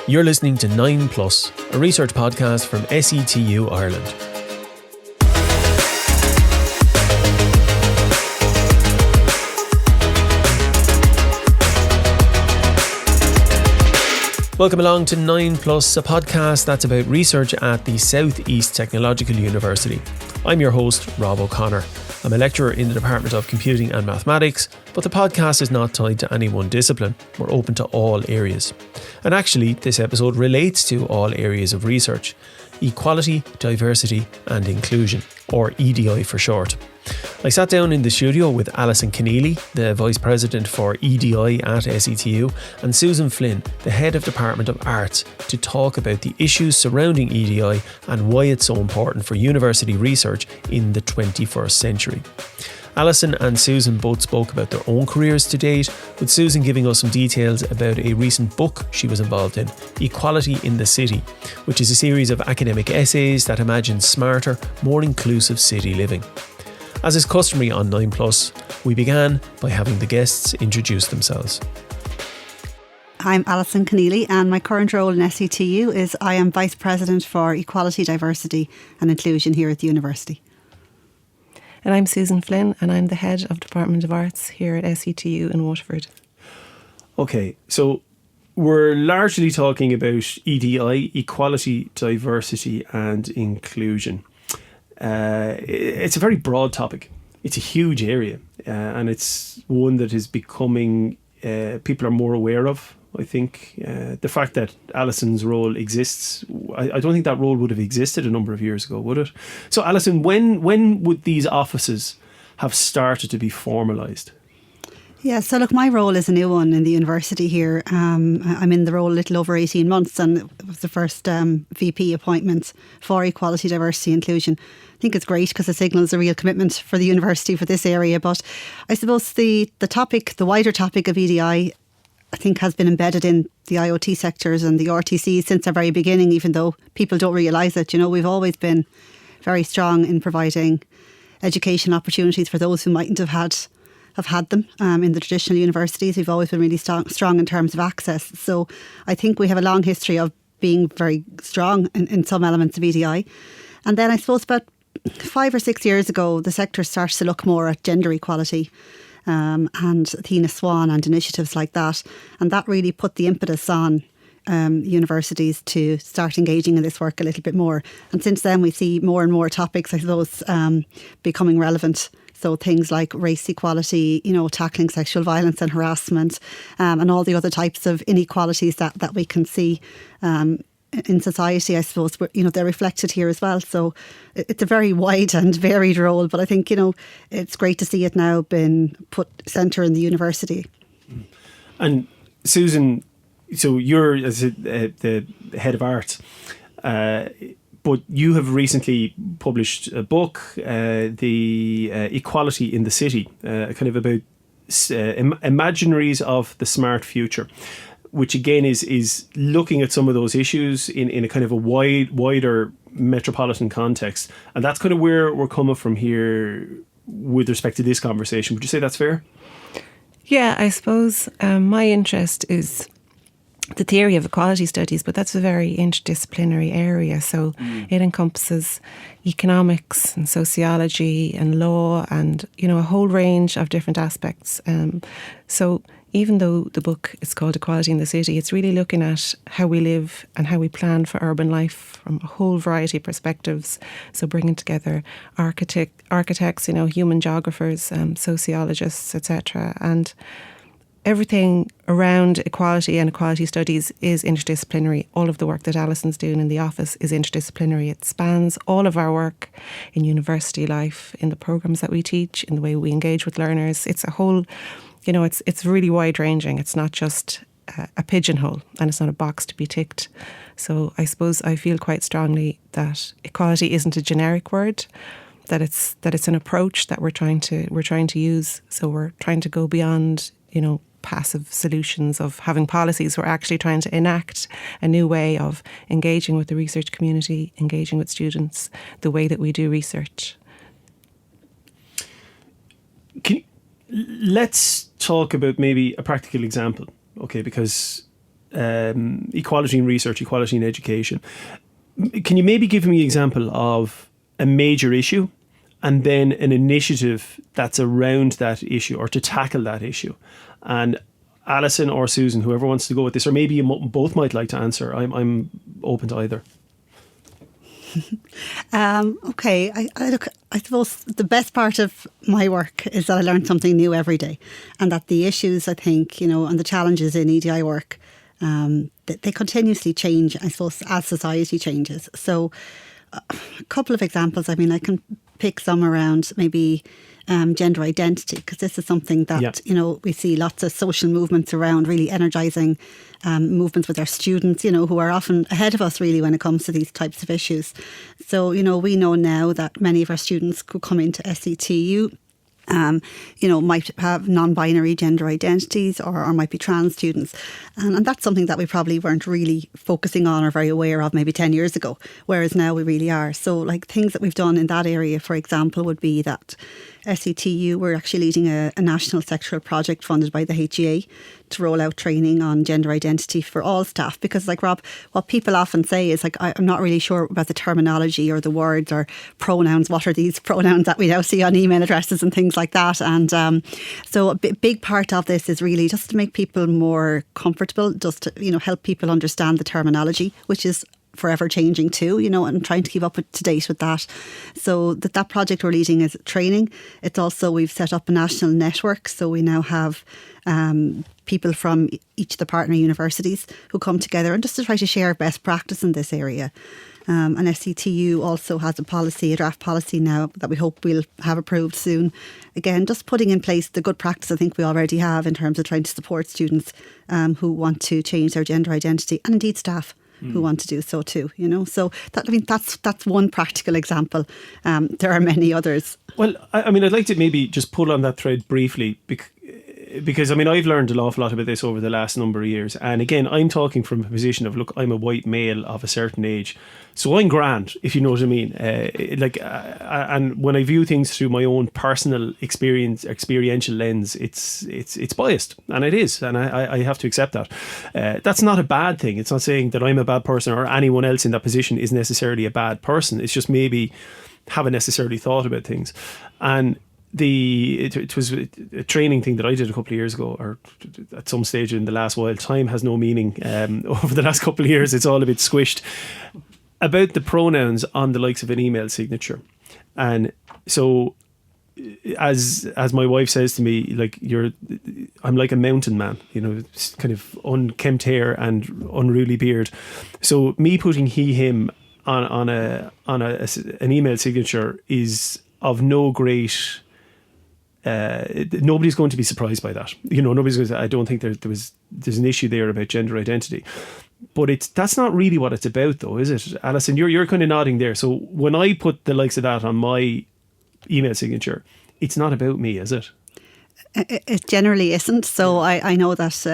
You're listening to 9 Plus, a research podcast from SETU Ireland. Welcome along to 9 Plus, a podcast that's about research at the South East Technological University. I'm your host, Rob O'Connor. I'm a lecturer in the Department of Computing and Mathematics, but the podcast is not tied to any one discipline. We're open to all areas. And actually, this episode relates to all areas of research: equality, diversity and inclusion, or EDI for short. I sat down in the studio with Allison Kenneally, the Vice President for EDI at SETU, and Susan Flynn, the Head of Department of Arts, to talk about the issues surrounding EDI and why it's so important for university research in the 21st century. Allison and Susan both spoke about their own careers to date, with Susan giving us some details about a recent book she was involved in, Equality in the City, which is a series of academic essays that imagine smarter, more inclusive city living. As is customary on 9 Plus, we began by having the guests introduce themselves. I'm Allison Kenneally, and my current role in SETU is I am Vice President for Equality, Diversity and Inclusion here at the University. And I'm Susan Flynn, and I'm the Head of Department of Arts here at SETU in Waterford. Okay, so we're largely talking about EDI, equality, diversity and inclusion. It's a very broad topic. It's a huge area, and it's one that is becoming, people are more aware of. I think the fact that Alison's role exists, I don't think that role would have existed a number of years ago, would it? So Allison, when would these offices have started to be formalised? Yeah, so look, my role is a new one in the university here. I'm in the role a little over 18 months, and it was the first VP appointment for equality, diversity, inclusion. I think it's great because it signals a real commitment for the university for this area. But I suppose the wider topic of EDI, I think, has been embedded in the IoT sectors and the RTC since the very beginning, even though people don't realise it. You know, we've always been very strong in providing education opportunities for those who mightn't have had them in the traditional universities. We've always been really strong in terms of access. So I think we have a long history of being very strong in some elements of EDI. And then I suppose about 5 or 6 years ago, the sector started to look more at gender equality and Athena Swan and initiatives like that. And that really put the impetus on universities to start engaging in this work a little bit more. And since then, we see more and more topics, I suppose, becoming relevant. So things like race equality, you know, tackling sexual violence and harassment, and all the other types of inequalities that we can see in society, I suppose, you know, they're reflected here as well. So it's a very wide and varied role, but I think, you know, it's great to see it now been put centre in the university. And Susan, so you're as the head of art, but you have recently published a book, the Equality in the City, kind of about imaginaries of the smart future, which again is looking at some of those issues in a kind of a wider metropolitan context. And that's kind of where we're coming from here with respect to this conversation. Would you say that's fair? Yeah, I suppose my interest is the theory of equality studies, but that's a very interdisciplinary area. So it encompasses economics and sociology and law and, you know, a whole range of different aspects. So even though the book is called Equality in the City, it's really looking at how we live and how we plan for urban life from a whole variety of perspectives. So bringing together architects, you know, human geographers, sociologists, etc. And everything around equality and equality studies is interdisciplinary. All of the work that Allison's doing in the office is interdisciplinary. It spans all of our work in university life, in the programmes that we teach, in the way we engage with learners. It's a whole, you know, it's really wide ranging. It's not just a pigeonhole, and it's not a box to be ticked. So I suppose I feel quite strongly that equality isn't a generic word, that it's an approach that we're trying to use. So we're trying to go beyond, you know, passive solutions of having policies. We're actually trying to enact a new way of engaging with the research community, engaging with students, the way that we do research. Let's talk about maybe a practical example, okay? Because equality in research, equality in education. Can you maybe give me an example of a major issue and then an initiative that's around that issue or to tackle that issue? And Allison or Susan, whoever wants to go with this, or maybe you both might like to answer. I'm open to either. Okay, I suppose the best part of my work is that I learn something new every day, and that the issues, I think, and the challenges in EDI work, they continuously change, I suppose, as society changes. So a couple of examples. I mean, I can pick some around maybe gender identity, because this is something that, we see lots of social movements around, really energising movements with our students, who are often ahead of us really when it comes to these types of issues. So, we know now that many of our students who come into SETU might have non-binary gender identities or might be trans students. And that's something that we probably weren't really focusing on or very aware of maybe 10 years ago, whereas now we really are. So like things that we've done in that area, for example, would be that SETU, we're actually leading a national sectoral project funded by the HEA to roll out training on gender identity for all staff. Because like Rob, what people often say is like, I'm not really sure about the terminology or the words or pronouns. What are these pronouns that we now see on email addresses and things like that? And so a big part of this is really just to make people more comfortable, just to, help people understand the terminology, which is forever changing too, and trying to keep up to date with that. So that project we're leading is training. It's also, we've set up a national network. So we now have people from each of the partner universities who come together and just to try to share best practice in this area. And SETU also has a draft policy now that we hope we'll have approved soon. Again, just putting in place the good practice I think we already have in terms of trying to support students who want to change their gender identity, and indeed staff who want to do so too, So that's one practical example. There are many others. Well, I mean, I'd like to maybe just pull on that thread briefly because I mean, I've learned an awful lot about this over the last number of years. And again, I'm talking from a position of, look, I'm a white male of a certain age. So I'm grand, if you know what I mean. And when I view things through my own personal experiential lens, it's biased, and it is, and I have to accept that. That's not a bad thing. It's not saying that I'm a bad person or anyone else in that position is necessarily a bad person. It's just maybe haven't necessarily thought about things. And it was a training thing that I did a couple of years ago, or at some stage in the last while. Time has no meaning. Over the last couple of years, it's all a bit squished. About the pronouns on the likes of an email signature. And so as my wife says to me, like, I'm like a mountain man, kind of unkempt hair and unruly beard. So me putting he, him on an email signature is of no great nobody's going to be surprised by that. Nobody's going to say, I don't think there's an issue there about gender identity. But that's not really what it's about, though, is it? Allison, you're kind of nodding there. So when I put the likes of that on my email signature, it's not about me, is it? It generally isn't. So I know that,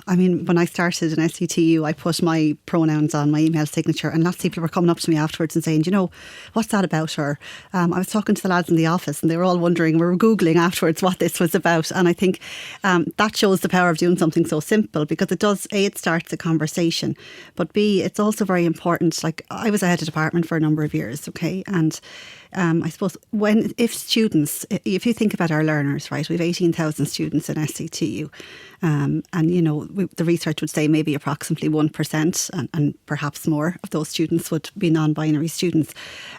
when I started in SETU, I put my pronouns on my email signature, and lots of people were coming up to me afterwards and saying, what's that about? Or I was talking to the lads in the office and they were all wondering, we were Googling afterwards what this was about. And I think that shows the power of doing something so simple, because it does, A, it starts a conversation, but B, it's also very important. Like, I was a head of department for a number of years, okay? And I suppose if you think about our learners, right, we have 18,000 students in SETU, and the research would say maybe approximately 1% and perhaps more of those students would be non-binary students.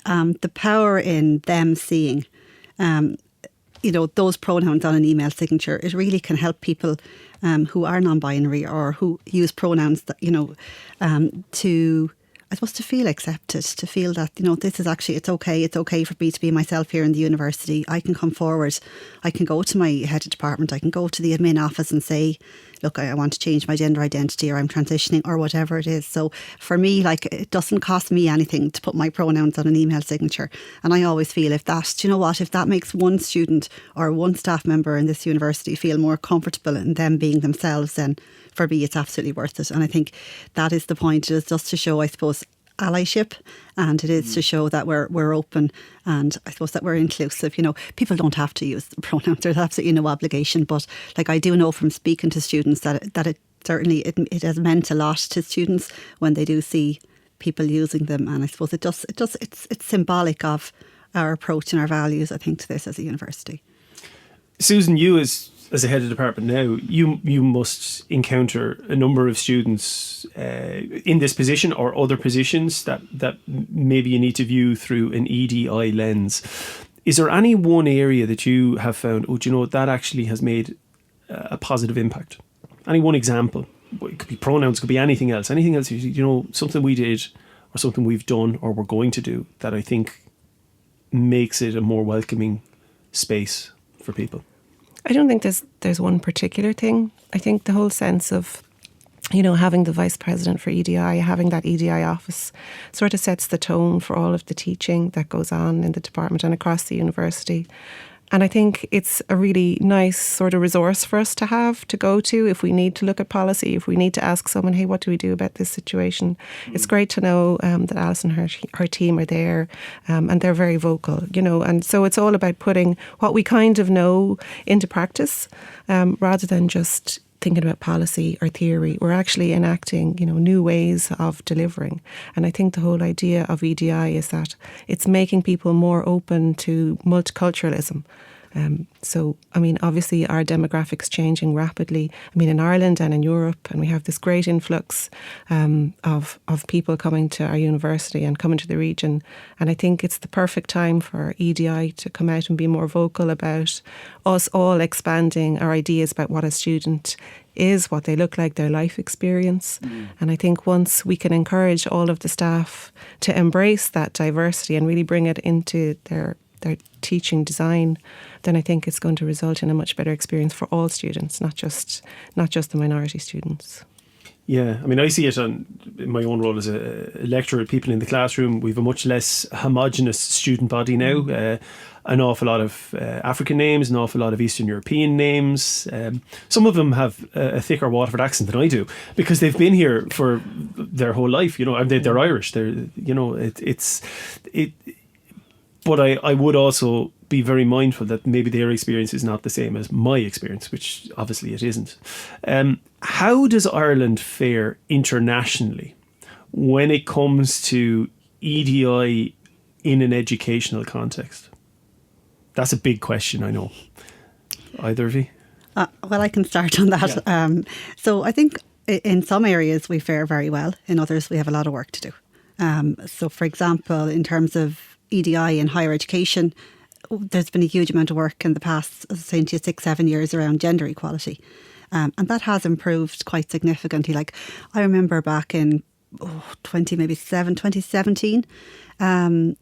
The power in them seeing those pronouns on an email signature, it really can help people who are non-binary or who use pronouns that to feel accepted, to feel that, this is actually, it's okay for me to be myself here in the university. I can come forward, I can go to my head of department, I can go to the admin office and say, look, I want to change my gender identity, or I'm transitioning, or whatever it is. So for me, like, it doesn't cost me anything to put my pronouns on an email signature. And I always feel if that makes one student or one staff member in this university feel more comfortable in them being themselves, then for me, it's absolutely worth it. And I think that is the point. It is just to show, I suppose, allyship, and it is to show that we're open, and I suppose that we're inclusive. People don't have to use the pronouns. There's absolutely no obligation. But like, I do know from speaking to students that it certainly it has meant a lot to students when they do see people using them, and I suppose it's symbolic of our approach and our values, I think, to this as a university. Susan, you as a head of department now, you must encounter a number of students in this position or other positions that maybe you need to view through an EDI lens. Is there any one area that you have found, do you know what, that actually has made a positive impact? Any one example? It could be pronouns, it could be anything else. Anything else, something we did or something we've done or we're going to do that I think makes it a more welcoming space for people? I don't think there's one particular thing. I think the whole sense of, having the vice president for EDI, having that EDI office sort of sets the tone for all of the teaching that goes on in the department and across the university. And I think it's a really nice sort of resource for us to have to go to if we need to look at policy, if we need to ask someone, hey, what do we do about this situation? It's great to know that Allison and her team are there, and they're very vocal, and so it's all about putting what we kind of know into practice, rather than just thinking about policy or theory. We're actually enacting, new ways of delivering. And I think the whole idea of EDI is that it's making people more open to multiculturalism. Obviously our demographics changing rapidly. In Ireland and in Europe, and we have this great influx of people coming to our university and coming to the region. And I think it's the perfect time for EDI to come out and be more vocal about us all expanding our ideas about what a student is, what they look like, their life experience. And I think once we can encourage all of the staff to embrace that diversity and really bring it into their teaching design, then I think it's going to result in a much better experience for all students, not just the minority students. Yeah, I see it in my own role as a lecturer. People in the classroom, we have a much less homogenous student body now. An awful lot of African names, an awful lot of Eastern European names. Some of them have a thicker Waterford accent than I do because they've been here for their whole life. They're Irish. But I would also be very mindful that maybe their experience is not the same as my experience, which obviously it isn't. How does Ireland fare internationally when it comes to EDI in an educational context? That's a big question, I know. Either of you? Well, I can start on that. Yeah. So I think in some areas we fare very well. In others we have a lot of work to do. So for example, in terms of EDI in higher education, there's been a huge amount of work in the past, say, 6-7 years around gender equality. And that has improved quite significantly. Like I remember back in 2017, and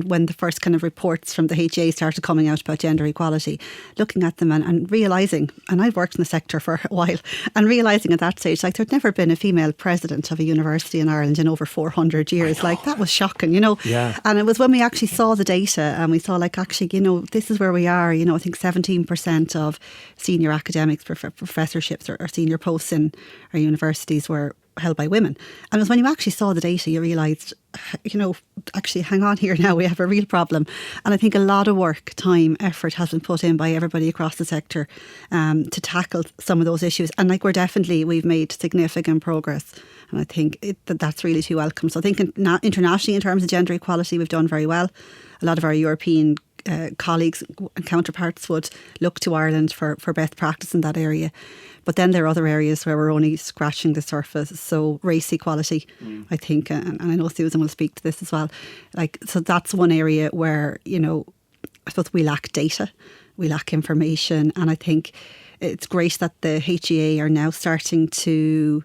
when the first kind of reports from the HA started coming out about gender equality, looking at them and realising, and I've worked in the sector for a while, and realising at that stage, like there'd never been a female president of a university in Ireland in over 400 years. Like that was shocking, Yeah. And it was when we actually saw the data and we saw like actually, this is where we are. I think 17% of senior academics, professorships or senior posts in our universities were held by women. And it was when you actually saw the data, you realised, actually, hang on here now, we have a real problem. And I think a lot of work, time, effort has been put in by everybody across the sector to tackle some of those issues. And we've made significant progress. And I think that's really too welcome. So I think internationally, in terms of gender equality, we've done very well. A lot of our European colleagues and counterparts would look to Ireland for best practice in that area. But then there are other areas where we're only scratching the surface. So race equality, I think, and I know Susan will speak to this as well. So that's one area where, I suppose we lack data, we lack information. And I think it's great that the HEA are now starting to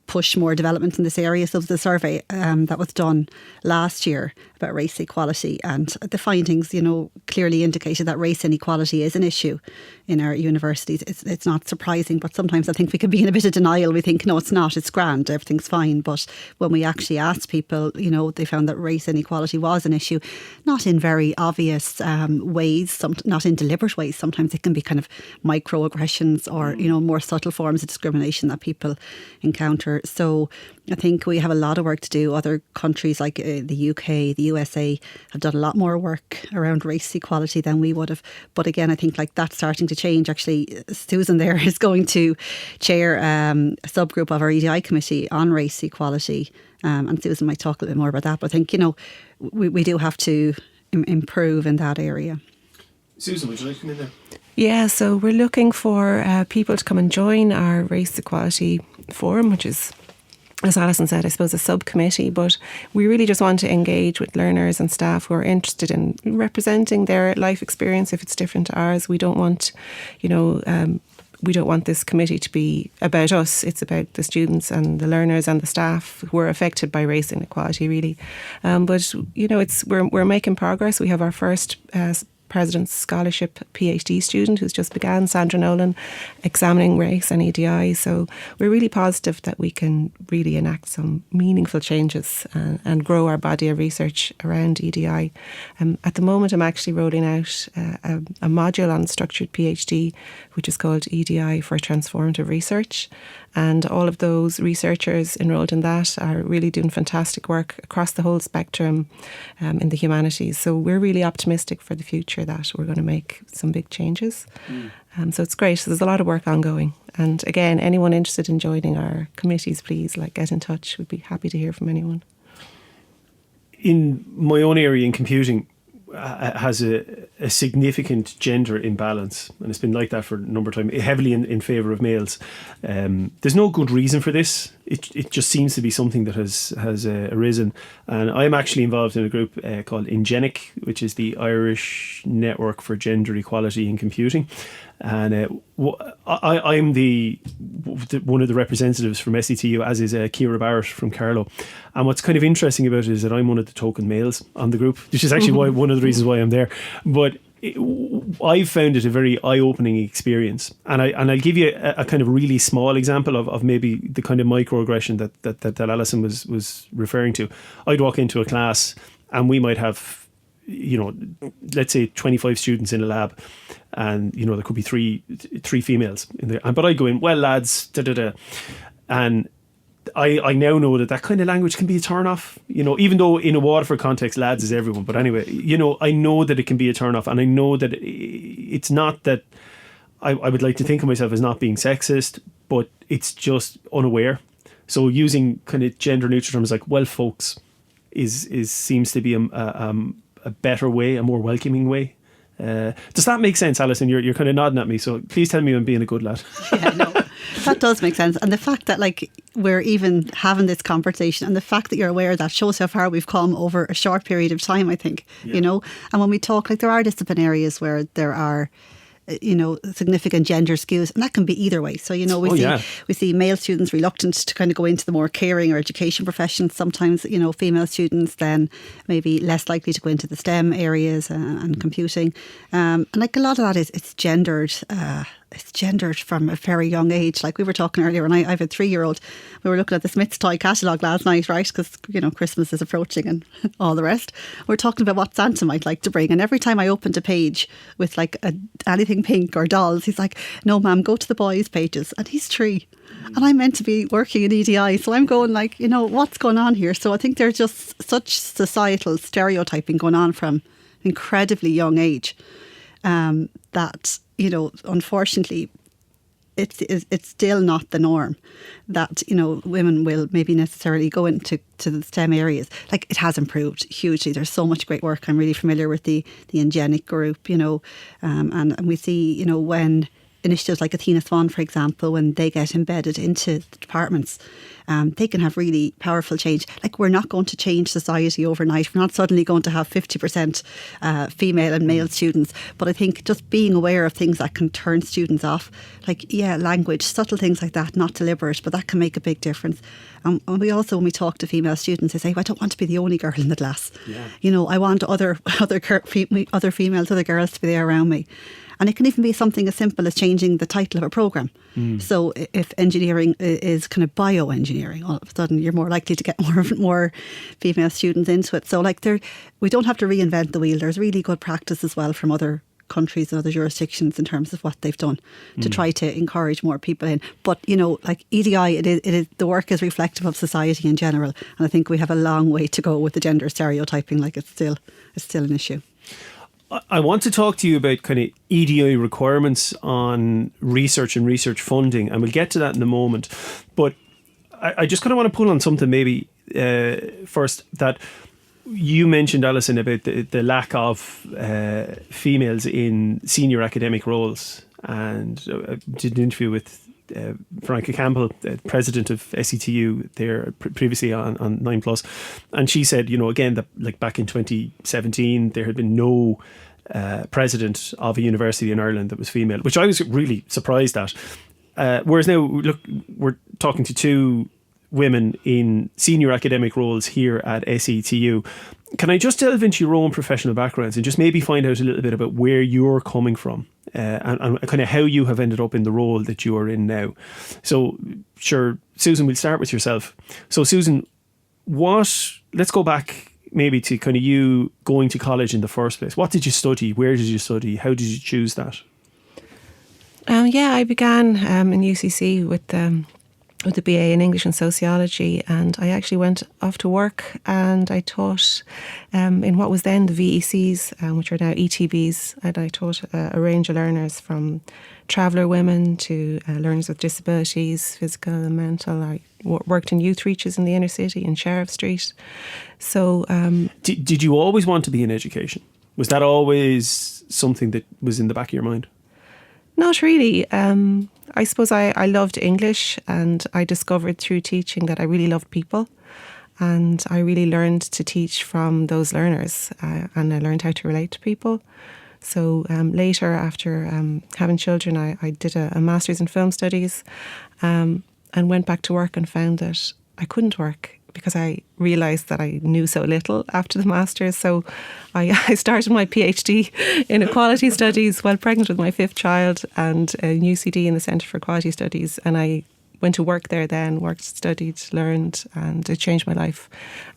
push more development in this area. So the survey that was done last year about race equality, and the findings, clearly indicated that race inequality is an issue in our universities. It's not surprising, but sometimes I think we can be in a bit of denial. We think, no, it's not, it's grand, everything's fine. But when we actually asked people, they found that race inequality was an issue, not in very obvious ways, not in deliberate ways. Sometimes it can be kind of microaggressions or, more subtle forms of discrimination that people encounter. So I think we have a lot of work to do. Other countries like the UK, the USA have done a lot more work around race equality than we would have. But again, I think like that's starting to change. Actually, Susan there is going to chair a subgroup of our EDI committee on race equality. And Susan might talk a little bit more about that. But I think, we do have to improve in that area. Susan, would you like to come in there? Yeah, so we're looking for people to come and join our Race Equality Forum, which is, as Alison said, I suppose a subcommittee, but we really just want to engage with learners and staff who are interested in representing their life experience if it's different to ours. We don't want, we don't want this committee to be about us. It's about the students and the learners and the staff who are affected by race inequality, really. But we're making progress. We have our first President's Scholarship PhD student who's just began, Sandra Nolan, examining race and EDI. So we're really positive that we can really enact some meaningful changes and grow our body of research around EDI. At the moment, I'm actually rolling out a module on structured PhD, which is called EDI for Transformative Research. And all of those researchers enrolled in that are really doing fantastic work across the whole spectrum in the humanities. So we're really optimistic for the future that we're going to make some big changes. So it's great. So there's a lot of work ongoing. And again, anyone interested in joining our committees, please get in touch. We'd be happy to hear from anyone. In my own area in computing, has a significant gender imbalance, and it's been like that for a number of times, heavily in favour of males. There's no good reason for this. It just seems to be something that has arisen, and I'm actually involved in a group called Ingenic, which is the Irish Network for Gender Equality in Computing, and I'm one of the representatives from SETU, as is Ciara Barrett from Carlow. And what's kind of interesting about it is that I'm one of the token males on the group, which is actually one of the reasons why I'm there. But I've found it a very eye-opening experience, and I'll give you a kind of really small example of maybe the kind of microaggression that Allison was referring to. I'd walk into a class and we might have, let's say 25 students in a lab, and there could be three females in there. But I'd go in, well, lads, and I now know that kind of language can be a turn off, even though in a Waterford context, lads is everyone. But anyway, I know that it can be a turn off, and I know that it's not that I would like to think of myself as not being sexist, but it's just unaware. So using kind of gender neutral terms like, well, folks, seems to be a better way, a more welcoming way. Does that make sense, Alison? You're kind of nodding at me, so please tell me I'm being a good lad. Yeah, no, that does make sense. And the fact that we're even having this conversation, and the fact that you're aware of that, shows how far we've come over a short period of time, I think. And when we talk, there are discipline areas where there are significant gender skews, and that can be either way. So we see male students reluctant to kind of go into the more caring or education professions. Sometimes female students then maybe less likely to go into the STEM areas and computing. And a lot of that is it's gendered. It's gendered from a very young age. Like we were talking earlier, and I have a 3-year-old. We were looking at the Smith's Toy catalogue last night, right? Because, Christmas is approaching and all the rest. We're talking about what Santa might like to bring. And every time I opened a page with anything pink or dolls, he's like, no, ma'am, go to the boys' pages. And he's 3. And I'm meant to be working in EDI. So I'm going what's going on here? So I think there's just such societal stereotyping going on from an incredibly young age that, unfortunately, it's still not the norm that, women will maybe necessarily go into the STEM areas. It has improved hugely. There's so much great work. I'm really familiar with the Ingenic group, and we see, when initiatives like Athena Swan, for example, when they get embedded into the departments, they can have really powerful change. We're not going to change society overnight. We're not suddenly going to have 50% female and male students. But I think just being aware of things that can turn students off, language, subtle things like that, not deliberate, but that can make a big difference. And we also, when we talk to female students, they say, I don't want to be the only girl in the class. Yeah. I want other females, other girls to be there around me. And it can even be something as simple as changing the title of a programme. So if engineering is kind of bioengineering, all of a sudden you're more likely to get more female students into it. So we don't have to reinvent the wheel. There's really good practice as well from other countries and other jurisdictions in terms of what they've done to try to encourage more people in. But, you know, like EDI, it is the work is reflective of society in general. And I think we have a long way to go with the gender stereotyping. Like it's still an issue. I want to talk to you about kind of EDI requirements on research and research funding, and we'll get to that in a moment. But I just kind of want to pull on something maybe first that you mentioned, Allison, about the lack of females in senior academic roles. And I did an interview with Veronica Campbell, president of SETU, there previously on 9+, and she said, you know, again, that like back in 2017 there had been no president of a university in Ireland that was female, which I was really surprised at. Whereas now, look, we're talking to two women in senior academic roles here at SETU. Can I just delve into your own professional backgrounds and just maybe find out a little bit about where you're coming from and kind of how you have ended up in the role that you are in now? So, sure, Susan, we'll start with yourself. So, Susan, let's go back maybe to kind of you going to college in the first place. What did you study? Where did you study? How did you choose that? I began in UCC with the BA in English and Sociology, and I actually went off to work and I taught in what was then the VECs, which are now ETBs, and I taught a range of learners from traveller women to learners with disabilities, physical and mental. I worked in youth reaches in the inner city in Sheriff Street. So, did you always want to be in education? Was that always something that was in the back of your mind? Not really. I suppose I loved English, and I discovered through teaching that I really loved people, and I really learned to teach from those learners, and I learned how to relate to people. So later, after having children, I did a master's in film studies and went back to work and found that I couldn't work because I realised that I knew so little after the master's. So I started my PhD in equality studies while pregnant with my fifth child, and in UCD in the Centre for Equality Studies. And I went to work there then, worked, studied, learned, and it changed my life.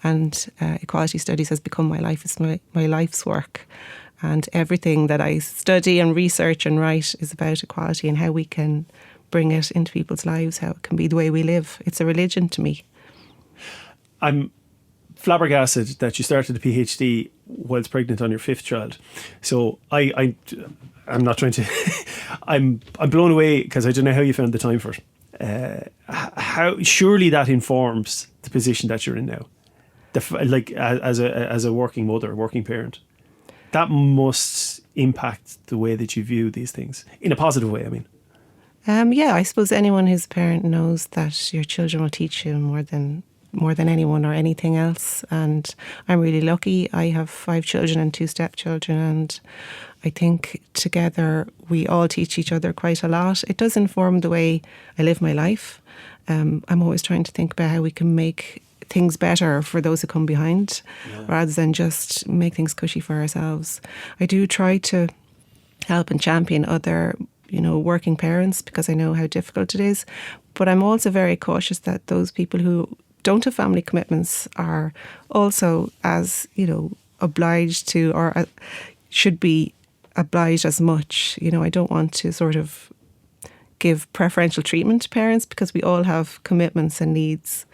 And equality studies has become my life. It's my life's work. And everything that I study and research and write is about equality and how we can bring it into people's lives, how it can be the way we live. It's a religion to me. I'm flabbergasted that you started a PhD whilst pregnant on your fifth child. So I'm not trying to. I'm blown away because I don't know how you found the time for it. How surely that informs the position that you're in now, as a working mother, working parent. That must impact the way that you view these things in a positive way. I mean. I suppose anyone who's a parent knows that your children will teach you more than anyone or anything else. And I'm really lucky. I have 5 children and 2 stepchildren, and I think together we all teach each other quite a lot. It does inform the way I live my life. I'm always trying to think about how we can make things better for those who come behind, rather than just make things cushy for ourselves. I do try to help and champion other working parents because I know how difficult it is. But I'm also very cautious that those people who don't have family commitments are also as, obliged to or should be obliged as much. I don't want to sort of give preferential treatment to parents because we all have commitments and needs.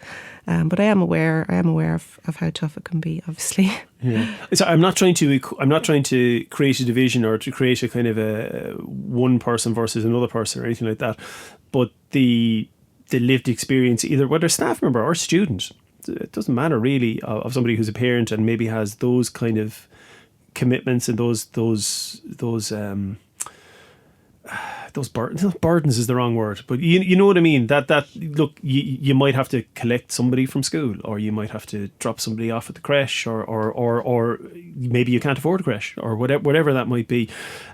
But I am aware of how tough it can be, obviously. Yeah. So I'm not trying to create a division or to create a kind of a one person versus another person or anything like that. But the lived experience, either whether staff member or student, it doesn't matter really, of somebody who's a parent and maybe has those kind of commitments and those burdens is the wrong word, but you know what I mean, that look, you might have to collect somebody from school, or you might have to drop somebody off at the creche, or maybe you can't afford a creche, or whatever that might be,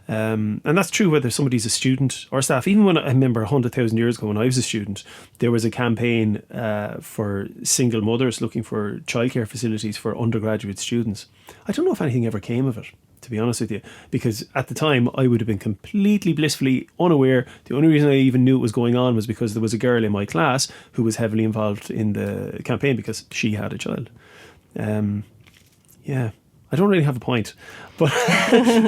and that's true whether somebody's a student or staff. Even when I remember 100,000 years ago when I was a student, there was a campaign for single mothers looking for childcare facilities for undergraduate students. I don't know if anything ever came of it, to be honest with you, because at the time I would have been completely blissfully unaware. The only reason I even knew it was going on was because there was a girl in my class who was heavily involved in the campaign because she had a child. I don't really have a point, but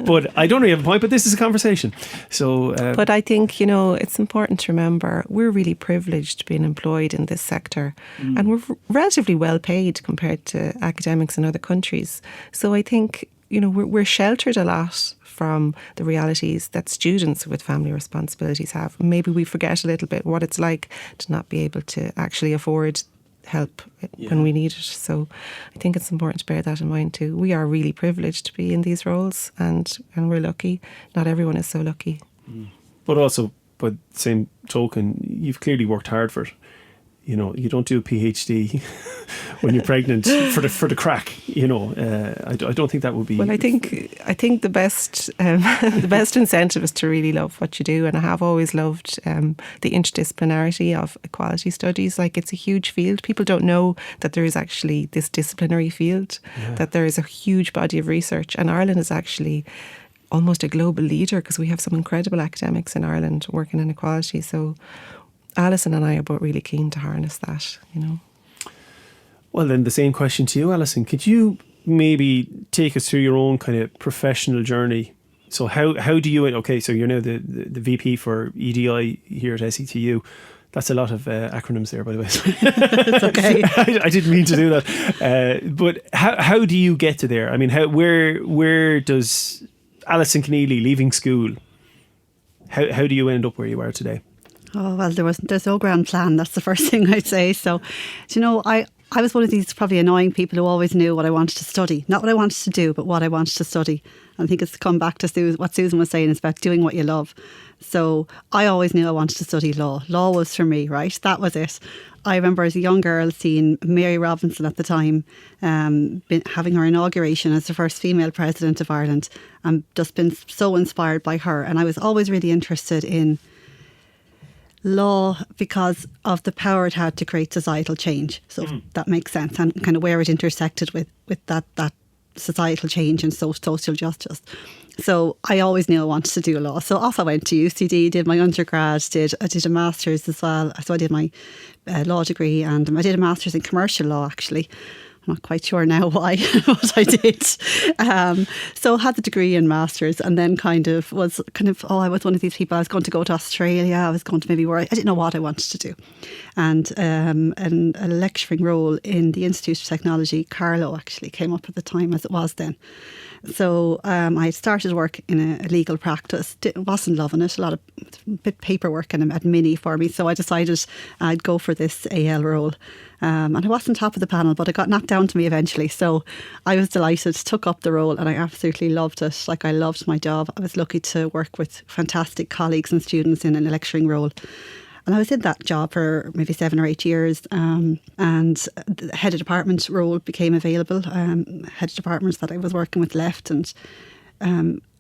but I don't really have a point. But this is a conversation. So, but I think it's important to remember we're really privileged being employed in this sector, and we're relatively well paid compared to academics in other countries. So I think we're sheltered a lot from the realities that students with family responsibilities have. Maybe we forget a little bit what it's like to not be able to actually afford help when we need it. So I think it's important to bear that in mind too. We are really privileged to be in these roles, and we're lucky. Not everyone is so lucky. But also, by the same token, you've clearly worked hard for it. You don't do a PhD when you're pregnant for the crack. I don't think that would be. Well, I think the best the best incentive is to really love what you do, and I have always loved the interdisciplinarity of equality studies. Like, it's a huge field. People don't know that there is actually this disciplinary field, that there is a huge body of research, and Ireland is actually almost a global leader because we have some incredible academics in Ireland working in equality. So Allison and I are both really keen to harness that, Well, then the same question to you, Allison. Could you maybe take us through your own kind of professional journey? So how do you, okay, so you're now the VP for EDI here at SETU. That's a lot of acronyms there, by the way. It's okay. I didn't mean to do that. But how do you get to there? I mean, where does Allison Kenneally, leaving school, how do you end up where you are today? Oh, well, there's no grand plan. That's the first thing I'd say. So, I was one of these probably annoying people who always knew what I wanted to study. Not what I wanted to do, but what I wanted to study. And I think it's come back to what Susan was saying, is about doing what you love. So I always knew I wanted to study law. Law was for me, right? That was it. I remember as a young girl seeing Mary Robinson at the time, having her inauguration as the first female president of Ireland, and just been so inspired by her. And I was always really interested in law because of the power it had to create societal change. So that makes sense, and kind of where it intersected with that societal change and social justice. So I always knew I wanted to do law. So off I went to UCD, did my undergrad, I did a master's as well. So I did my law degree, and I did a master's in commercial law, actually. I'm not quite sure now why, what I did. So I had the degree and masters, and then I was one of these people. I was going to go to Australia. I was going to maybe work. I didn't know what I wanted to do. And a lecturing role in the Institute of Technology, Carlow, actually came up at the time, as it was then. So I started work in a legal practice. Wasn't loving it. A lot of bit paperwork and admin for me. So I decided I'd go for this AL role. And I wasn't top of the panel, but it got knocked down to me eventually. So I was delighted, took up the role, and I absolutely loved it. Like, I loved my job. I was lucky to work with fantastic colleagues and students in a lecturing role. And I was in that job for maybe 7 or 8 years. And the head of department role became available. Head of departments that I was working with left, and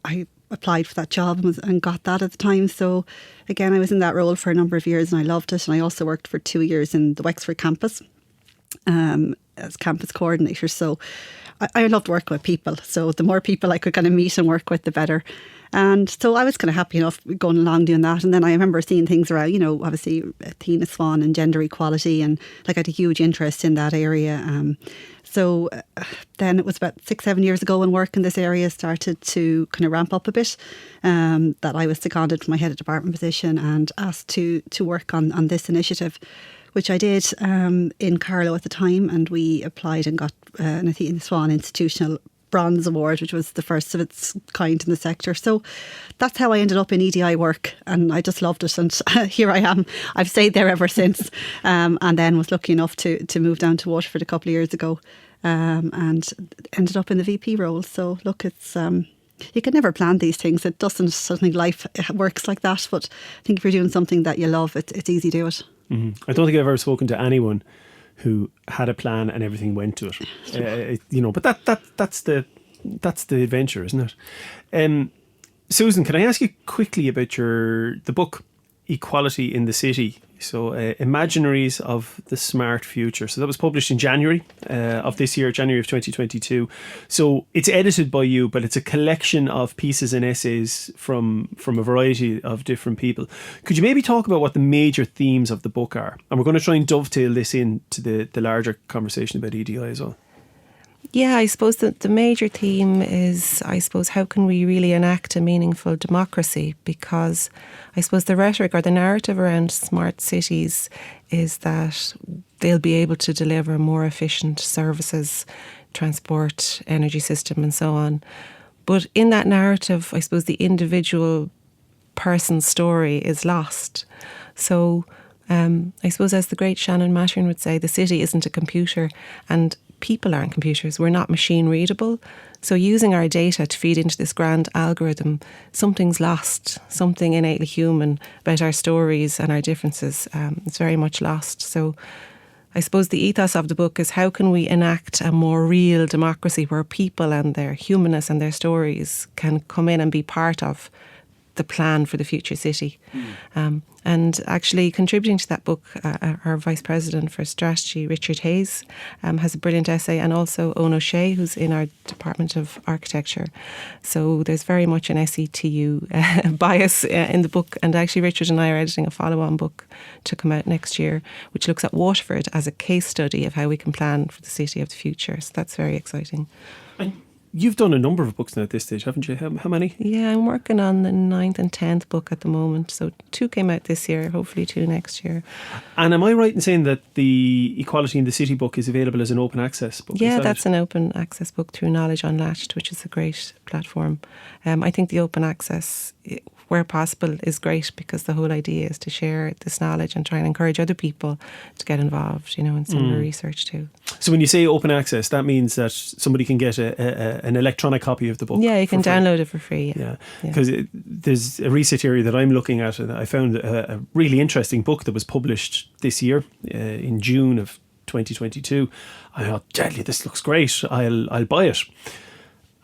I applied for that job and got that at the time. So again, I was in that role for a number of years, and I loved it. And I also worked for 2 years in the Wexford campus as campus coordinator. So I loved working with people. So the more people I could kind of meet and work with, the better. And so I was kind of happy enough going along doing that. And then I remember seeing things around, obviously Athena Swan and gender equality, and I had a huge interest in that area. So then it was about 6-7 years ago when work in this area started to kind of ramp up a bit, that I was seconded for my head of department position and asked to work on this initiative, which I did in Carlow at the time. And we applied and got an Athena Swan Institutional Bronze Award, which was the first of its kind in the sector. So that's how I ended up in EDI work, and I just loved it. And here I am. I've stayed there ever since, and then was lucky enough to move down to Waterford a couple of years ago, and ended up in the VP role. So look, it's you can never plan these things. It doesn't. Certainly life works like that, but I think if you're doing something that you love, it's easy to do it. I don't think I've ever spoken to anyone who had a plan and everything went to it. But that's the adventure, isn't it? Susan, can I ask you quickly about the book Equality in the City? So Imaginaries of the Smart Future. So that was published in January of this year, January of 2022. So it's edited by you, but it's a collection of pieces and essays from a variety of different people. Could you maybe talk about what the major themes of the book are? And we're going to try and dovetail this into the larger conversation about EDI as well. Yeah, I suppose that the major theme is, how can we really enact a meaningful democracy? Because I suppose the rhetoric or the narrative around smart cities is that they'll be able to deliver more efficient services, transport, energy system and so on. But in that narrative, I suppose the individual person's story is lost. So I suppose, as the great Shannon Maturin would say, the city isn't a computer and people aren't computers. We're not machine readable. So using our data to feed into this grand algorithm, something's lost, something innately human about our stories and our differences. It's very much lost. So I suppose the ethos of the book is, how can we enact a more real democracy where people and their humanness and their stories can come in and be part of the plan for the future city. And actually contributing to that book, our Vice President for Strategy, Richard Hayes, has a brilliant essay, and also Owen O'Shea, who's in our Department of Architecture. So there's very much an SETU bias in the book, and actually Richard and I are editing a follow-on book to come out next year, which looks at Waterford as a case study of how we can plan for the city of the future. So that's very exciting. And you've done a number of books now at this stage, haven't you? How many? Yeah, I'm working on the 9th and 10th book at the moment. So 2 came out this year, hopefully 2 next year. And am I right in saying that the Equality in the City book is available as an open access book? Yeah, that's an open access book through Knowledge Unlatched, which is a great platform. I think the open access, where possible, is great, because the whole idea is to share this knowledge and try and encourage other people to get involved, in similar research too. So when you say open access, that means that somebody can get an electronic copy of the book? Yeah, you can download it for free. Yeah, because there's a research area that I'm looking at, and I found a really interesting book that was published this year in June of 2022. I thought, deadly, this looks great, I'll buy it.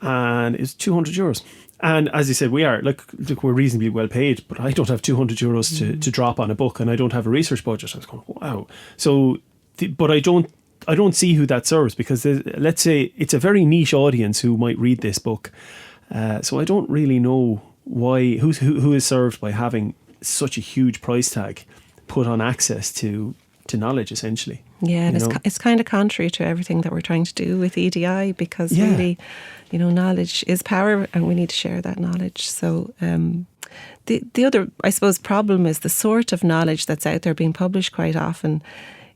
And it's €200. And as you said, we're reasonably well paid, but I don't have €200 to drop on a book, and I don't have a research budget. I was going, wow. So, but I don't see who that serves, because let's say it's a very niche audience who might read this book. So I don't really know who is served by having such a huge price tag put on access to knowledge, essentially. Yeah, and it's kind of contrary to everything that we're trying to do with EDI, because really, knowledge is power, and we need to share that knowledge. So the other, I suppose, problem is the sort of knowledge that's out there being published quite often.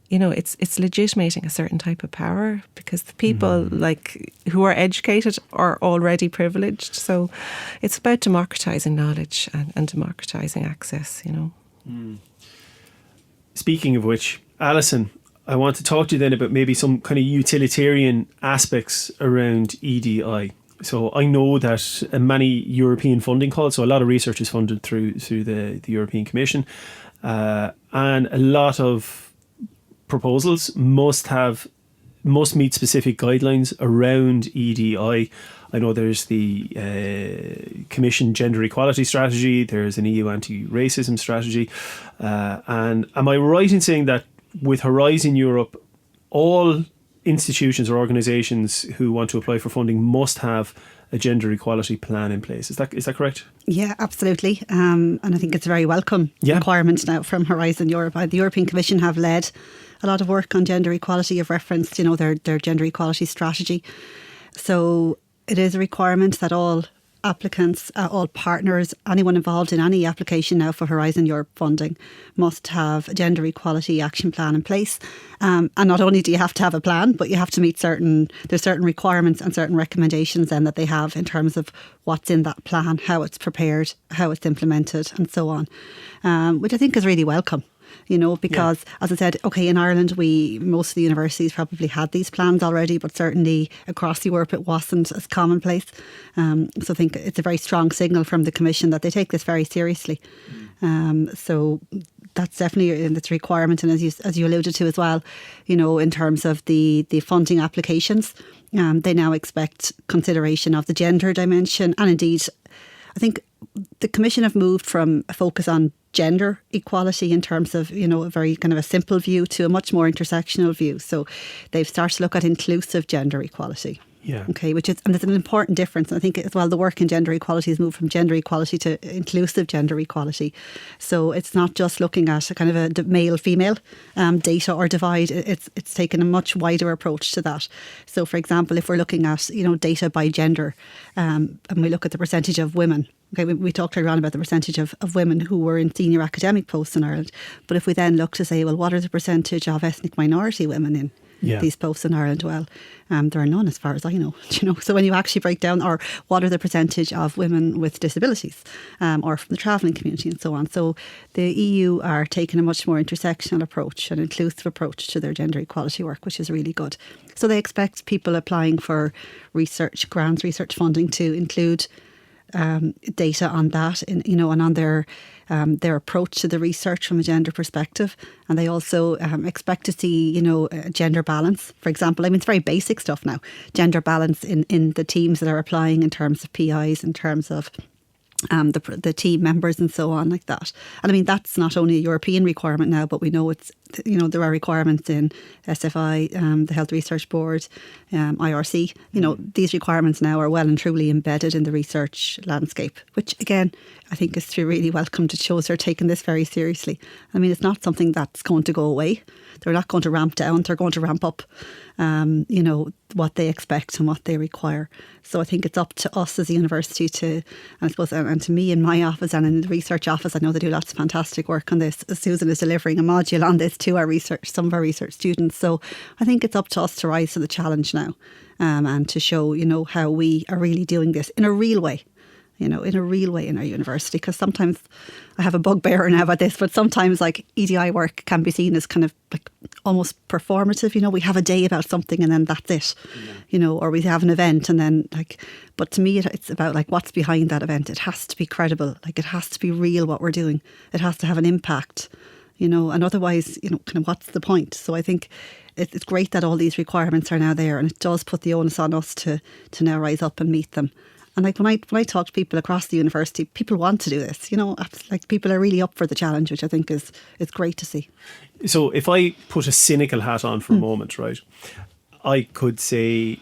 It's legitimating a certain type of power, because the people who are educated are already privileged. So it's about democratising knowledge and democratising access. Speaking of which, Allison, I want to talk to you then about maybe some kind of utilitarian aspects around EDI. So I know that many European funding calls, so a lot of research is funded through the European Commission, and a lot of proposals must meet specific guidelines around EDI. I know there's the Commission Gender Equality Strategy, there's an EU anti-racism strategy, and am I right in saying that with Horizon Europe, all institutions or organisations who want to apply for funding must have a gender equality plan in place? Is that correct? Yeah, absolutely. And I think it's a very welcome requirement now from Horizon Europe. The European Commission have led a lot of work on gender equality. You've referenced, their gender equality strategy. So it is a requirement that all applicants, all partners, anyone involved in any application now for Horizon Europe funding must have a gender equality action plan in place. And not only do you have to have a plan, but you have to meet certain requirements and certain recommendations then that they have in terms of what's in that plan, how it's prepared, how it's implemented, and so on, which I think is really welcome. Because as I said, in Ireland, most of the universities probably had these plans already, but certainly across Europe it wasn't as commonplace. So I think it's a very strong signal from the Commission that they take this very seriously. So that's definitely its requirement. And as you alluded to as well, in terms of the funding applications, they now expect consideration of the gender dimension. And indeed, I think the Commission have moved from a focus on gender equality in terms of, a very kind of a simple view to a much more intersectional view. So they've started to look at inclusive gender equality. Yeah. Okay, and there's an important difference. I think as well, the work in gender equality has moved from gender equality to inclusive gender equality. So it's not just looking at a kind of a male-female data or divide. It's taken a much wider approach to that. So, for example, if we're looking at data by gender, and we look at the percentage of women. Okay, we talked earlier on about the percentage of women who were in senior academic posts in Ireland. But if we then look to say, well, what are the percentage of ethnic minority women in these posts in Ireland? Well, there are none as far as I know. So when you actually break down, or what are the percentage of women with disabilities, or from the travelling community and so on. So the EU are taking a much more intersectional approach, an inclusive approach to their gender equality work, which is really good. So they expect people applying for research grants, research funding to include data on that, and on their approach to the research from a gender perspective. And they also expect to see, gender balance. For example, it's very basic stuff now. Gender balance in the teams that are applying, in terms of PIs, in terms of the team members and so on, like that. And that's not only a European requirement now, but we know there are requirements in SFI, the Health Research Board, IRC. These requirements now are well and truly embedded in the research landscape, which again, I think is really welcome. It shows they're taking this very seriously. It's not something that's going to go away. They're not going to ramp down, they're going to ramp up, what they expect and what they require. So I think it's up to us as a university to, I suppose, and to me in my office and in the research office, I know they do lots of fantastic work on this. Susan is delivering a module on this to some of our research students. So I think it's up to us to rise to the challenge now, and to show, how we are really doing this in a real way. In a real way in our university, because sometimes I have a bugbear now about this, but sometimes EDI work can be seen as kind of almost performative. We have a day about something and then that's it, or we have an event and then but to me it's about what's behind that event. It has to be credible, it has to be real what we're doing. It has to have an impact, and otherwise, kind of what's the point? So I think it's great that all these requirements are now there, and it does put the onus on us to now rise up and meet them. And when I talk to people across the university, people want to do this. People are really up for the challenge, which I think is great to see. So if I put a cynical hat on for a moment, right, I could say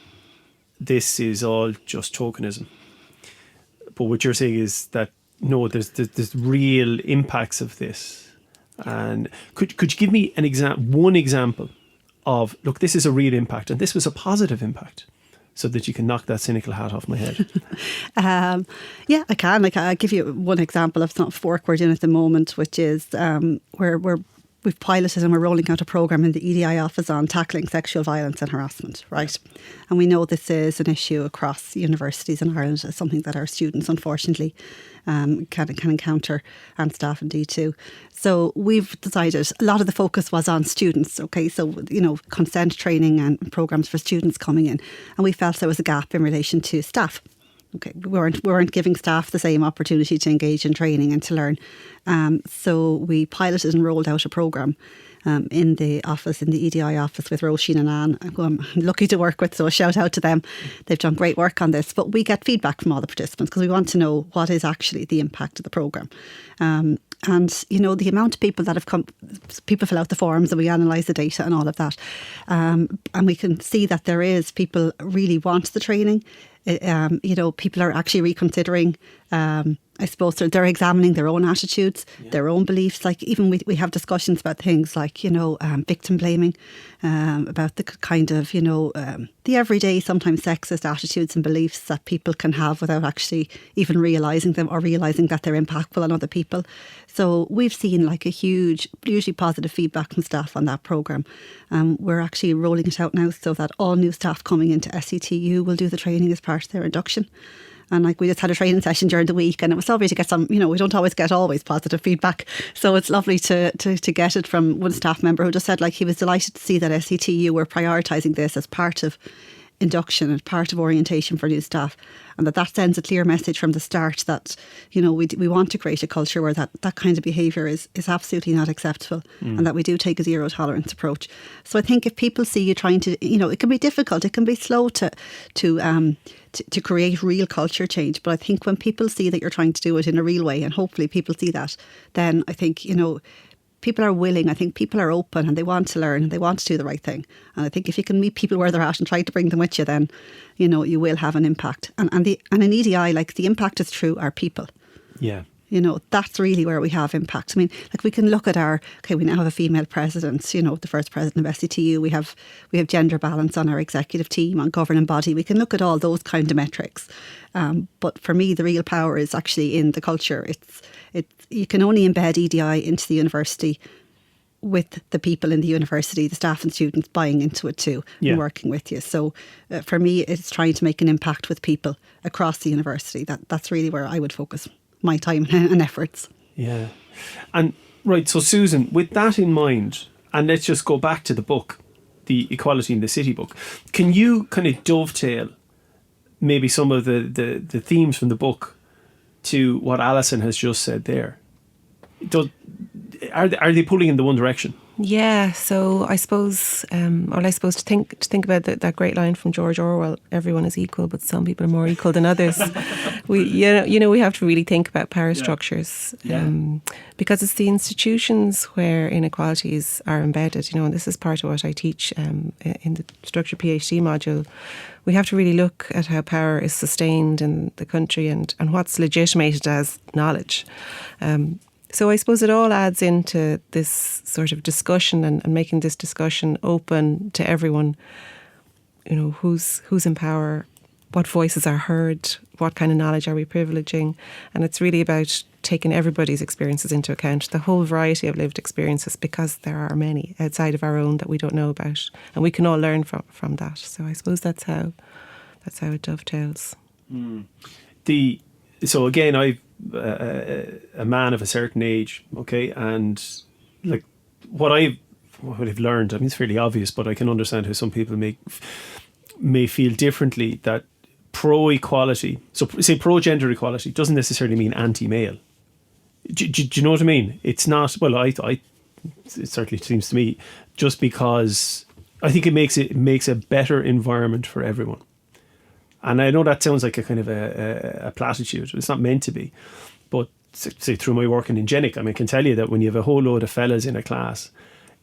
this is all just tokenism. But what you're saying is that no, there's real impacts of this. And could you give me one example of, look, this is a real impact and this was a positive impact, so that you can knock that cynical hat off my head? Yeah, I can. I'll give you one example of some work we're doing at the moment, which is we've piloted and we're rolling out a programme in the EDI office on tackling sexual violence and harassment, right? And we know this is an issue across universities in Ireland. It's something that our students, unfortunately, can encounter, and staff indeed too. So we've decided, a lot of the focus was on students, okay? So, consent training and programmes for students coming in. And we felt there was a gap in relation to staff. Okay, we weren't giving staff the same opportunity to engage in training and to learn. So we piloted and rolled out a programme in the office, in the EDI office, with Roisin and Anne, who I'm lucky to work with, so a shout out to them. They've done great work on this, but we get feedback from all the participants because we want to know what is actually the impact of the programme. And, the amount of people that have come, people fill out the forms and we analyse the data and all of that. And we can see that people really want the training. People are actually reconsidering, I suppose they're examining their own attitudes, their own beliefs. Even we have discussions about things like, victim blaming, about the kind of, the everyday, sometimes sexist attitudes and beliefs that people can have without actually even realising them or realising that they're impactful on other people. So we've seen a huge, hugely positive feedback from staff on that programme. We're actually rolling it out now so that all new staff coming into SETU will do the training as part of their induction. And we just had a training session during the week, and it was lovely to get some, we don't always get positive feedback. So it's lovely to get it from one staff member who just said he was delighted to see that SETU were prioritising this as part of induction and part of orientation for new staff, and that sends a clear message from the start that we want to create a culture where that kind of behaviour is absolutely not acceptable, and that we do take a zero tolerance approach. So I think if people see you trying to, it can be difficult, it can be slow to create real culture change, but I think when people see that you're trying to do it in a real way, and hopefully people see that, then I think people are willing. I think people are open and they want to learn and they want to do the right thing. And I think if you can meet people where they're at and try to bring them with you, then, you know, you will have an impact. And in EDI, like, the impact is through our people. Yeah. You know, that's really where we have impact. I mean, like, we can look at we now have a female president, you know, the first president of SCTU. We have gender balance on our executive team, on governing body. We can look at all those kind of metrics. But for me, the real power is actually in the culture. You can only embed EDI into the university with the people in the university, the staff and students buying into it too, and working with you. So for me, it's trying to make an impact with people across the university. That's really where I would focus my time and efforts. Yeah. And right, so Susan, with that in mind, and let's just go back to the book, the Equality in the City book, can you kind of dovetail maybe some of the themes from the book to what Allison has just said there? Are they pulling in the one direction? Yeah, so I suppose, to think about that great line from George Orwell: "Everyone is equal, but some people are more equal than others." We have to really think about power structures, because it's the institutions where inequalities are embedded. You know, and this is part of what I teach in the structured PhD module. We have to really look at how power is sustained in the country and what's legitimated as knowledge. So I suppose it all adds into this sort of discussion and making this discussion open to everyone. You know, who's in power, what voices are heard, what kind of knowledge are we privileging? And it's really about taking everybody's experiences into account, the whole variety of lived experiences, because there are many outside of our own that we don't know about, and we can all learn from that. So I suppose that's how it dovetails. So again, I've a man of a certain age, okay, and like what I've learned, I mean, it's fairly obvious, but I can understand how some people may feel differently, that pro-equality, so say pro-gender equality, doesn't necessarily mean anti-male. Do you know what I mean? It's not, well, it certainly seems to me, just because I think it makes a better environment for everyone. And I know that sounds like a kind of a platitude. It's not meant to be. But say through my work in Ingenic, I mean, I can tell you that when you have a whole load of fellas in a class,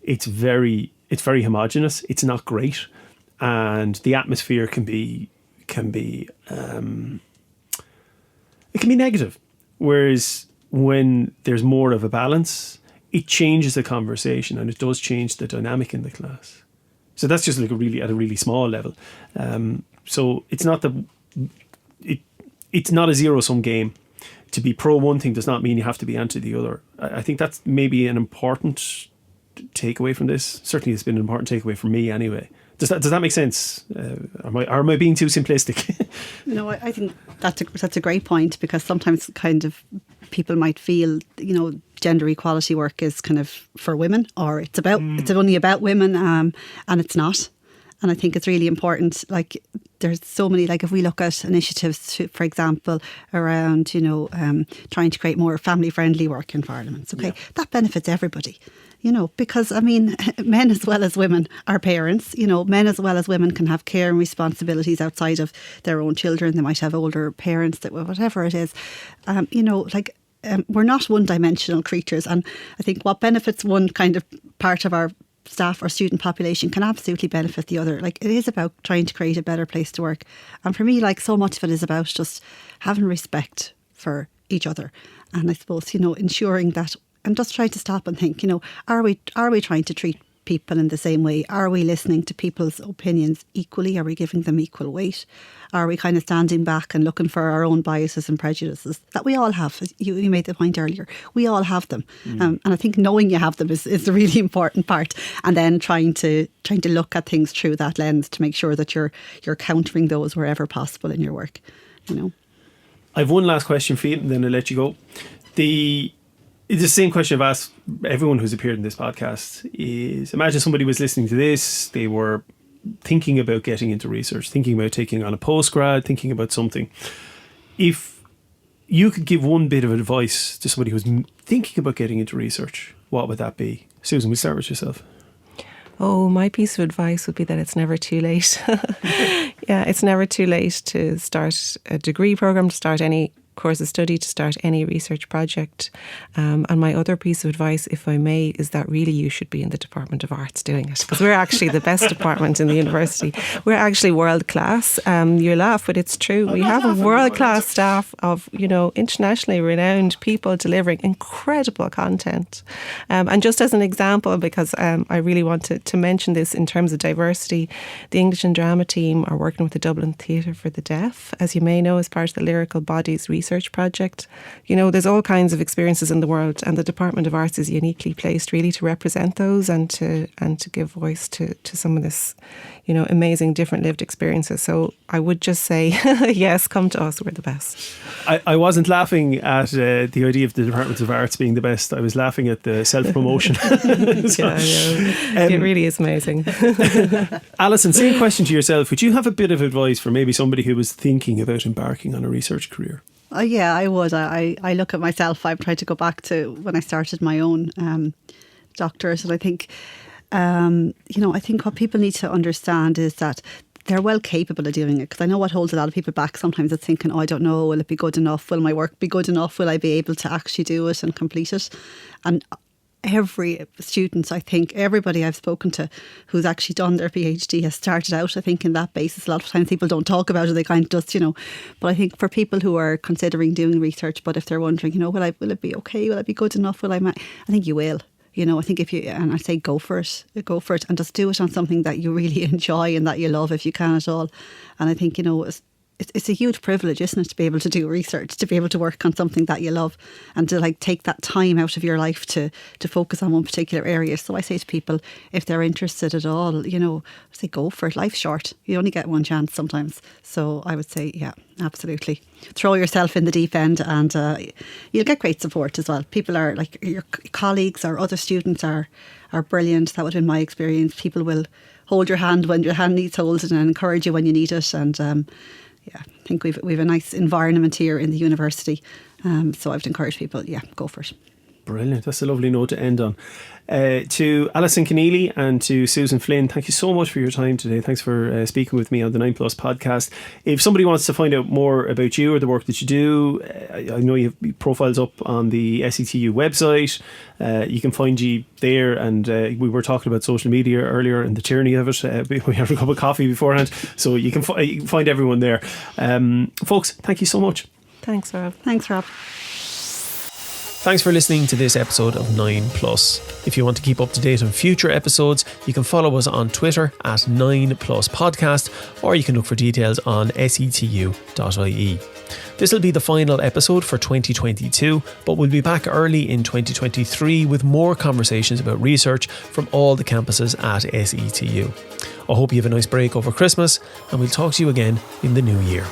it's very homogenous. It's not great. And the atmosphere can be negative. Whereas when there's more of a balance, it changes the conversation and it does change the dynamic in the class. So that's just like at a really small level. So it's not it's not a zero-sum game. To be pro one thing does not mean you have to be anti the other. I think that's maybe an important takeaway from this. Certainly it's been an important takeaway for me anyway. Does that make sense? Am I being too simplistic? No, I think that's a great point, because sometimes kind of people might feel, you know, gender equality work is kind of for women, or it's only about women, and it's not. And I think it's really important, like, there's so many, like, if we look at initiatives, for example, around, you know, trying to create more family-friendly work environments, okay, that benefits everybody, you know, because, I mean, men as well as women are parents, you know, men as well as women can have care and responsibilities outside of their own children. They might have older parents, that whatever it is, you know, like, we're not one-dimensional creatures. And I think what benefits one kind of part of our staff or student population can absolutely benefit the other. Like, it is about trying to create a better place to work. And for me, like, so much of it is about just having respect for each other. And I suppose, you know, ensuring that, and just trying to stop and think, you know, are we trying to treat people in the same way? Are we listening to people's opinions equally? Are we giving them equal weight? Are we kind of standing back and looking for our own biases and prejudices that we all have? You made the point earlier. We all have them. And I think knowing you have them is the really important part. And then trying to look at things through that lens to make sure that you're countering those wherever possible in your work, you know. I have one last question for you, and then I'll let you go. It's the same question I've asked everyone who's appeared in this podcast. Is, imagine somebody was listening to this, they were thinking about getting into research, thinking about taking on a postgrad, thinking about something. If you could give one bit of advice to somebody who's thinking about getting into research, what would that be? Susan, we'll start with yourself. Oh, my piece of advice would be that it's never too late. Yeah, it's never too late to start a degree program, to start any course of study to start any research project. And my other piece of advice, if I may, is that really you should be in the Department of Arts doing it, because we're actually the best department in the university. We're actually world class. You laugh, but it's true. We have a world class staff of, internationally renowned people delivering incredible content. And just as an example, because I really want to mention this in terms of diversity, the English and Drama team are working with the Dublin Theatre for the Deaf, as you may know, as part of the Lyrical Bodies Research Project. There's all kinds of experiences in the world, and the Department of Arts is uniquely placed really to represent those and to give voice to some of this, amazing different lived experiences. So I would just say, yes, come to us, we're the best. I wasn't laughing at the idea of the Department of Arts being the best. I was laughing at the self-promotion. So, yeah, I know. It really is amazing. Alison, same question to yourself. Would you have a bit of advice for maybe somebody who was thinking about embarking on a research career? Yeah, I would. I look at myself. I've tried to go back to when I started my own doctorate, and I think, I think what people need to understand is that they're well capable of doing it, because I know what holds a lot of people back sometimes is thinking, I don't know, will it be good enough? Will my work be good enough? Will I be able to actually do it and complete it? And every student, I think, everybody I've spoken to who's actually done their PhD has started out, I think, in that basis. A lot of times people don't talk about it, they kind of just, but I think for people who are considering doing research, but if they're wondering, will it be okay? Will it be good enough? I think you will. I think and I say go for it and just do it on something that you really enjoy and that you love if you can at all. And I think, it's a huge privilege, isn't it, to be able to do research, to be able to work on something that you love and to take that time out of your life to focus on one particular area. So I say to people, if they're interested at all, I say go for it. Life's short. You only get one chance sometimes. So I would say, yeah, absolutely. Throw yourself in the deep end, and you'll get great support as well. People are your colleagues or other students are brilliant. That would have been my experience. People will hold your hand when your hand needs holding and encourage you when you need it. And I think we've a nice environment here in the university. So I would encourage people, go for it. Brilliant. That's a lovely note to end on. To Allison Kenneally and to Susan Flynn, thank you so much for your time today. Thanks for speaking with me on the 9 Plus podcast. If somebody wants to find out more about you or the work that you do, I know you have profiles up on the SETU website. You can find you there, and we were talking about social media earlier and the tyranny of it. We had a cup of coffee beforehand, so you can find everyone there. Folks, thank you so much. Thanks, Rob. Thanks, Rob. Thanks for listening to this episode of 9 Plus. If you want to keep up to date on future episodes, you can follow us on Twitter at 9 Plus Podcast, or you can look for details on setu.ie. This will be the final episode for 2022, but we'll be back early in 2023 with more conversations about research from all the campuses at SETU. I hope you have a nice break over Christmas, and we'll talk to you again in the new year.